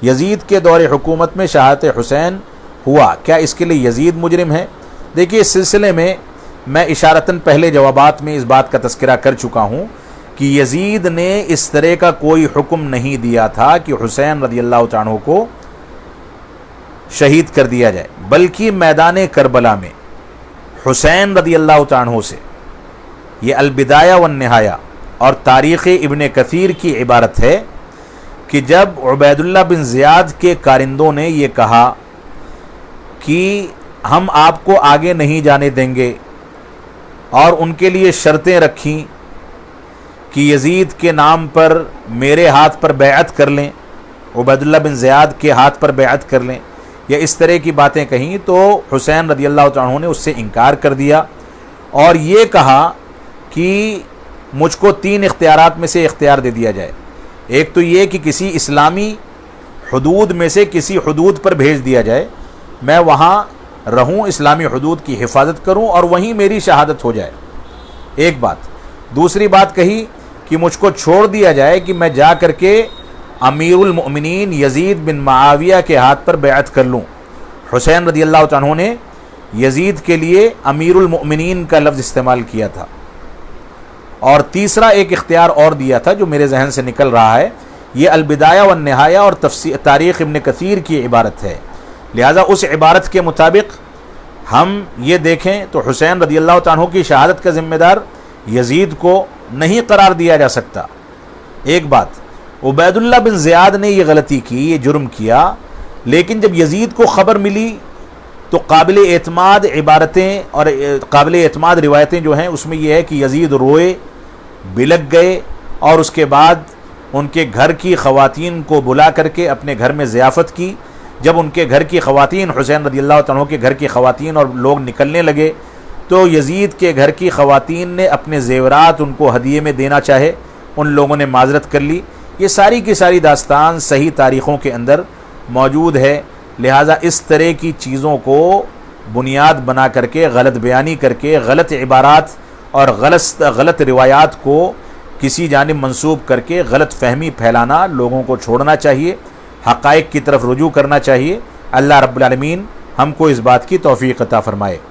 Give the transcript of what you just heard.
یزید کے دور حکومت میں شہادت حسین ہوا، کیا اس کے لیے یزید مجرم ہے؟ دیکھیے، اس سلسلے میں میں اشارتاً پہلے جوابات میں اس بات کا تذکرہ کر چکا ہوں کہ یزید نے اس طرح کا کوئی حکم نہیں دیا تھا کہ حسین رضی اللہ عنہ کو شہید کر دیا جائے، بلکہ میدان کربلا میں حسین رضی اللہ عنہ سے، یہ البدایہ والنہایہ اور تاریخ ابن کثیر کی عبارت ہے کہ جب عبید اللہ بن زیاد کے کارندوں نے یہ کہا کہ ہم آپ کو آگے نہیں جانے دیں گے اور ان کے لیے شرطیں رکھیں کہ یزید کے نام پر میرے ہاتھ پر بیعت کر لیں، عبید اللہ بن زیاد کے ہاتھ پر بیعت کر لیں، یا اس طرح کی باتیں کہیں، تو حسین رضی اللہ عنہ نے اس سے انکار کر دیا اور یہ کہا کہ مجھ کو 3 اختیارات میں سے اختیار دے دیا جائے۔ ایک تو یہ کہ کسی اسلامی حدود میں سے کسی حدود پر بھیج دیا جائے، میں وہاں رہوں، اسلامی حدود کی حفاظت کروں اور وہیں میری شہادت ہو جائے، ایک بات۔ دوسری بات کہی کہ مجھ کو چھوڑ دیا جائے کہ میں جا کر کے امیر المؤمنین یزید بن معاویہ کے ہاتھ پر بیعت کر لوں۔ حسین رضی اللہ عنہ نے یزید کے لیے امیر المؤمنین کا لفظ استعمال کیا تھا۔ اور تیسرا ایک اختیار اور دیا تھا جو میرے ذہن سے نکل رہا ہے، یہ البدایہ والنہایہ اور تاریخ ابن کثیر کی عبارت ہے، لہذا اس عبارت کے مطابق ہم یہ دیکھیں تو حسین رضی اللہ عنہ کی شہادت کا ذمہ دار یزید کو نہیں قرار دیا جا سکتا۔ ایک بات، عبید اللہ بن زیاد نے یہ غلطی کی، یہ جرم کیا، لیکن جب یزید کو خبر ملی تو قابل اعتماد عبارتیں اور قابل اعتماد روایتیں جو ہیں اس میں یہ ہے کہ یزید روئے، بلک گئے اور اس کے بعد ان کے گھر کی خواتین کو بلا کر کے اپنے گھر میں ضیافت کی۔ جب ان کے گھر کی خواتین، حسین رضی اللہ عنہ کے گھر کی خواتین اور لوگ نکلنے لگے تو یزید کے گھر کی خواتین نے اپنے زیورات ان کو ہدیے میں دینا چاہے، ان لوگوں نے معذرت کر لی۔ یہ ساری کی ساری داستان صحیح تاریخوں کے اندر موجود ہے، لہٰذا اس طرح کی چیزوں کو بنیاد بنا کر کے، غلط بیانی کر کے، غلط عبارات اور غلط روایات کو کسی جانب منسوب کر کے غلط فہمی پھیلانا لوگوں کو چھوڑنا چاہیے، حقائق کی طرف رجوع کرنا چاہیے۔ اللہ رب العالمین ہم کو اس بات کی توفیق عطا فرمائے۔